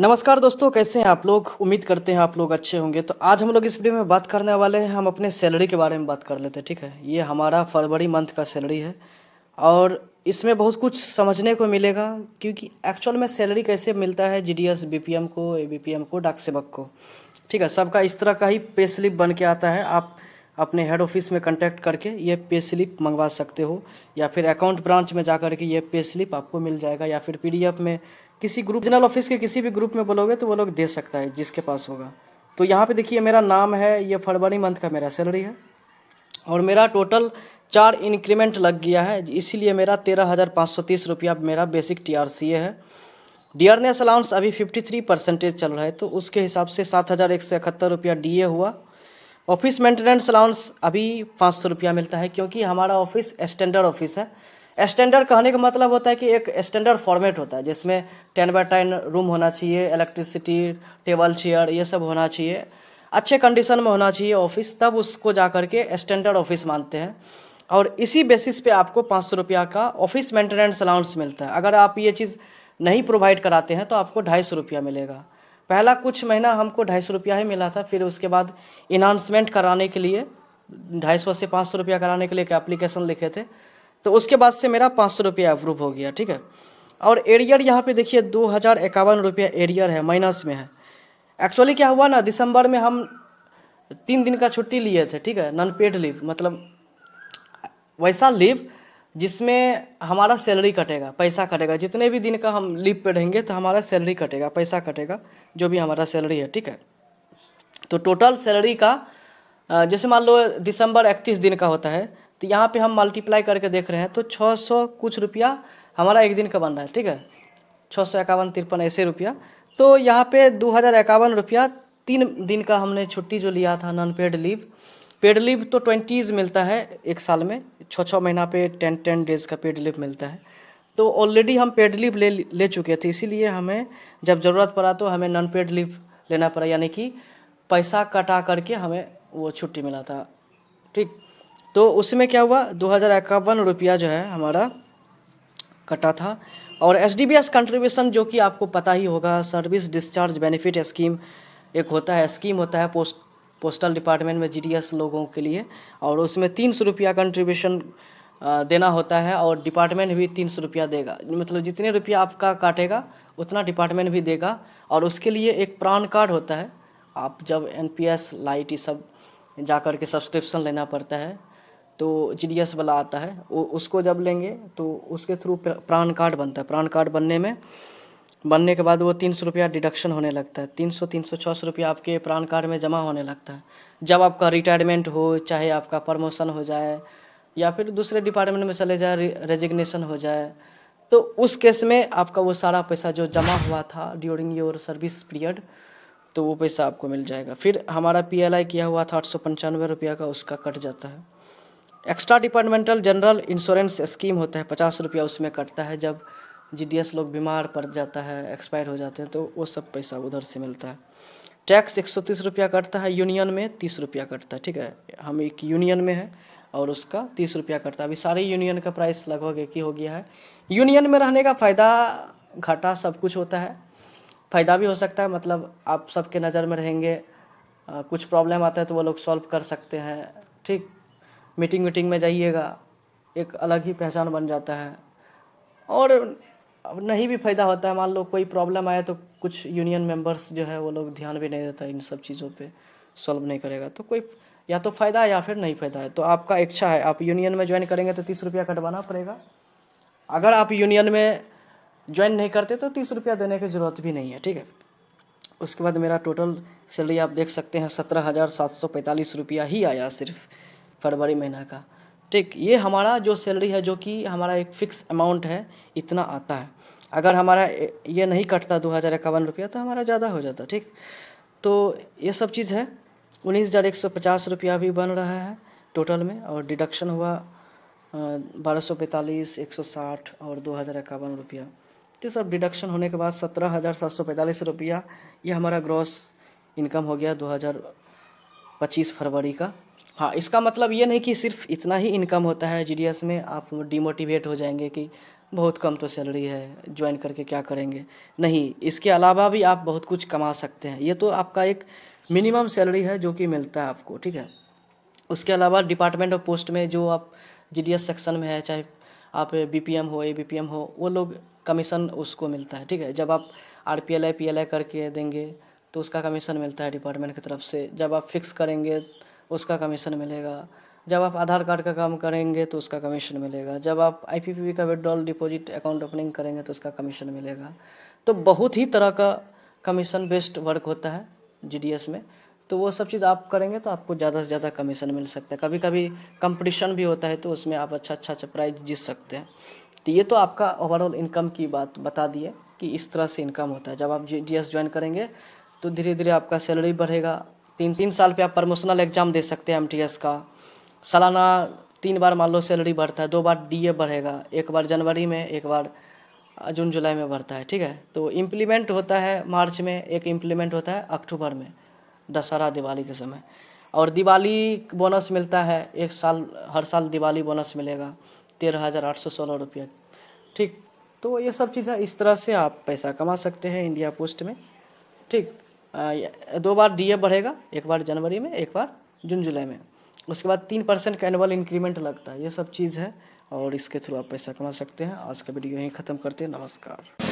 नमस्कार दोस्तों, कैसे हैं आप लोग। उम्मीद करते हैं आप लोग अच्छे होंगे। तो आज हम लोग इस वीडियो में बात करने वाले हैं, हम अपने सैलरी के बारे में बात कर लेते हैं। ठीक है, ये हमारा फरवरी मंथ का सैलरी है और इसमें बहुत कुछ समझने को मिलेगा, क्योंकि एक्चुअल में सैलरी कैसे मिलता है जीडीएस बीपीएम को, एबीपीएम को, डाक सेवक को। ठीक है, सबका इस तरह का ही पे स्लिप बन के आता है। आप अपने हेड ऑफिस में कांटेक्ट करके ये पे स्लिप मंगवा सकते हो, या फिर अकाउंट ब्रांच में जा कर के ये पे स्लिप आपको मिल जाएगा, या फिर पीडीएफ में किसी ग्रुप जनरल ऑफिस के किसी भी ग्रुप में बोलोगे तो वो लोग दे सकता है जिसके पास होगा। तो यहाँ पे देखिए मेरा नाम है, ये फरवरी मंथ का मेरा सैलरी है और मेरा टोटल 4 इंक्रीमेंट लग गया है, इसीलिए मेरा 13,530 रुपया मेरा बेसिक टीआरसीए है। डियरनेस अलाउंस अभी 53% चल रहा है, तो उसके हिसाब से 7,171 रुपया डीए हुआ। ऑफिस मेंटेनेंस अलाउंस अभी 500 रुपया मिलता है, क्योंकि हमारा ऑफिस स्टैंडर्ड ऑफिस है। स्टैंडर्ड कहने का मतलब होता है कि एक स्टैंडर्ड फॉर्मेट होता है, जिसमें 10x10 रूम होना चाहिए, इलेक्ट्रिसिटी, टेबल चेयर ये सब होना चाहिए, अच्छे कंडीशन में होना चाहिए ऑफिस, तब उसको जा करके स्टैंडर्ड ऑफिस मानते हैं। और इसी बेसिस पे आपको 500 रुपया का ऑफिस मेंटेनेंस अलाउंस मिलता है। अगर आप ये चीज़ नहीं प्रोवाइड कराते हैं तो आपको 250 रुपया मिलेगा। पहला कुछ महीना हमको 250 रुपया ही मिला था, फिर उसके बाद इन्हांसमेंट कराने के लिए 250 से 500 रुपया कराने के लिए एक एप्लीकेशन लिखे थे, तो उसके बाद से मेरा 500 रुपया अप्रूव हो गया। ठीक है, और एरियर यहाँ पे देखिए 2,051 रुपया एरियर है, माइनस में है। एक्चुअली क्या हुआ ना, दिसंबर में हम 3 दिन का छुट्टी लिए थे। ठीक है, नॉन पेड लीव, मतलब वैसा लीव जिसमें हमारा सैलरी कटेगा, पैसा कटेगा। जितने भी दिन का हम लीव पे रहेंगे तो हमारा सैलरी कटेगा, पैसा कटेगा, जो भी हमारा सैलरी है। ठीक है, तो टोटल सैलरी का जैसे मान लो दिसंबर 31 दिन का होता है, तो यहाँ पे हम मल्टीप्लाई करके देख रहे हैं तो 600 कुछ रुपया हमारा एक दिन का बन रहा है। ठीक है, 651-53 ऐसे रुपया। तो यहाँ पे 2,051 रुपया 3 दिन का हमने छुट्टी जो लिया था, non paid leave. Paid leave तो 20 मिलता है एक साल में, 6 महीना पे 10 डेज़ का पेड लीव मिलता है। तो ऑलरेडी हम पेड लीव ले चुके थे, इसीलिए हमें जब ज़रूरत पड़ा तो हमें नॉन पेड लीव लेना पड़ा, यानी कि पैसा कटा करके हमें वो छुट्टी मिला था। ठीक, तो उसमें क्या हुआ, 2,051 रुपया जो है हमारा कटा था। और एसडीबीएस कंट्रीब्यूशन, जो कि आपको पता ही होगा, सर्विस डिस्चार्ज बेनिफिट स्कीम एक होता है, स्कीम होता है पोस्टल डिपार्टमेंट में जीडीएस लोगों के लिए, और उसमें 300 रुपया कंट्रीब्यूशन देना होता है, और डिपार्टमेंट भी 300 रुपया देगा। मतलब जितने रुपया आपका काटेगा उतना डिपार्टमेंट भी देगा। और उसके लिए एक प्रान कार्ड होता है, आप जब एनपीएस लाइट ये सब जा कर के सब्सक्रिप्शन लेना पड़ता है, तो जीडीएस वाला आता है, वो उसको जब लेंगे तो उसके थ्रू प्रान कार्ड बनता है। प्रान कार्ड बनने के बाद वो 300 रुपया डिडक्शन होने लगता है। 300-306 रुपया आपके प्रान कार्ड में जमा होने लगता है। जब आपका रिटायरमेंट हो, चाहे आपका प्रमोशन हो जाए, या फिर दूसरे डिपार्टमेंट में चले जाए, रेजिग्नेशन हो जाए, तो उस केस में आपका वो सारा पैसा जो जमा हुआ था ड्यूरिंग योर सर्विस पीरियड, तो वो पैसा आपको मिल जाएगा। फिर हमारा पीएलआई किया हुआ था 895 रुपया का, उसका कट जाता है। Extra departmental general insurance scheme होता है, 50 रुपया उसमें कटता है। जब जीडीएस लोग बीमार पड़ जाता है, एक्सपायर हो जाते हैं, तो वो सब पैसा उधर से मिलता है। टैक्स 130 रुपया कटता है, यूनियन में 30 रुपया कटता है। ठीक है, हम एक यूनियन में है और उसका 30 रुपया कटता है। अभी सारे यूनियन का प्राइस लगभग एक ही हो गया है। यूनियन में रहने का फ़ायदा घाटा सब कुछ होता है। फ़ायदा भी हो सकता है, मतलब आप सबके नज़र में रहेंगे, कुछ प्रॉब्लम आता है तो वो लोग सॉल्व कर सकते हैं। ठीक, मीटिंग में जाइएगा, एक अलग ही पहचान बन जाता है। और अब नहीं भी फ़ायदा होता है, मान लो कोई प्रॉब्लम आया तो कुछ यूनियन मेंबर्स जो है वो लोग ध्यान भी नहीं देता, इन सब चीज़ों पे सॉल्व नहीं करेगा, तो कोई या तो फ़ायदा है या फिर नहीं फ़ायदा है। तो आपका इच्छा है, आप यूनियन में ज्वाइन करेंगे तो 30 रुपया कटवाना पड़ेगा। अगर आप यूनियन में ज्वाइन नहीं करते तो 30 रुपया देने की ज़रूरत भी नहीं है। ठीक है, उसके बाद मेरा टोटल सैलरी आप देख सकते हैं 17,745 रुपया ही आया सिर्फ फरवरी महीना का। ठीक, ये हमारा जो सैलरी है, जो कि हमारा एक फ़िक्स अमाउंट है, इतना आता है। अगर हमारा ये नहीं कटता 2,051 रुपया तो हमारा ज़्यादा हो जाता। ठीक, तो ये सब चीज़ है। 19,150 रुपया भी बन रहा है टोटल में, और डिडक्शन हुआ 1245, 160 और 2,051 रुपया। तो सब डिडक्शन होने के बाद 17,745 रुपया ये हमारा ग्रॉस इनकम हो गया 2025 फरवरी का। हाँ, इसका मतलब ये नहीं कि सिर्फ इतना ही इनकम होता है जीडीएस में, आप डिमोटिवेट हो जाएंगे कि बहुत कम तो सैलरी है, ज्वाइन करके क्या करेंगे। नहीं, इसके अलावा भी आप बहुत कुछ कमा सकते हैं। ये तो आपका एक मिनिमम सैलरी है जो कि मिलता है आपको, ठीक है। उसके अलावा डिपार्टमेंट ऑफ पोस्ट में जो आप जीडीएस सेक्शन में है, चाहे आप बीपीएम हो एबीपीएम हो, वो लोग कमीशन उसको मिलता है, ठीक है। जब आप आरपीएलआई पीएलआई करके देंगे तो उसका कमीशन मिलता है डिपार्टमेंट की तरफ से। जब आप फिक्स करेंगे उसका कमीशन मिलेगा। जब आप आधार कार्ड का काम करेंगे तो उसका कमीशन मिलेगा। जब आप आईपीपीबी का विड्रॉल डिपॉजिट अकाउंट ओपनिंग करेंगे तो उसका कमीशन मिलेगा। तो बहुत ही तरह का कमीशन बेस्ड वर्क होता है जीडीएस में। तो वो सब चीज़ आप करेंगे तो आपको ज़्यादा से ज़्यादा कमीशन मिल सकता है। कभी कभी कंपटीशन भी होता है तो उसमें आप अच्छा प्राइज जीत सकते हैं। तो ये तो आपका ओवरऑल इनकम की बात बता दिए कि इस तरह से इनकम होता है। जब आप जीडीएस ज्वाइन करेंगे तो धीरे धीरे आपका सैलरी बढ़ेगा। तीन साल पे आप प्रमोशनल एग्जाम दे सकते हैं एमटीएस का। सालाना 3 बार मान लो सैलरी बढ़ता है, 2 बार डीए बढ़ेगा, एक बार जनवरी में, एक बार जून जुलाई में बढ़ता है, ठीक है। तो इम्प्लीमेंट होता है मार्च में, एक इम्प्लीमेंट होता है अक्टूबर में, दशहरा दिवाली के समय। और दिवाली बोनस मिलता है एक साल, हर साल दिवाली बोनस मिलेगा 13,816 रुपये, ठीक। तो ये सब चीज़ें इस तरह से आप पैसा कमा सकते हैं इंडिया पोस्ट में, ठीक। 2 बार डीए बढ़ेगा, एक बार जनवरी में, एक बार जून जुलाई में। उसके बाद 3% का एनुअल इंक्रीमेंट लगता है। ये सब चीज़ है और इसके थ्रू आप पैसा कमा सकते हैं। आज का वीडियो यहीं ख़त्म करते हैं। नमस्कार।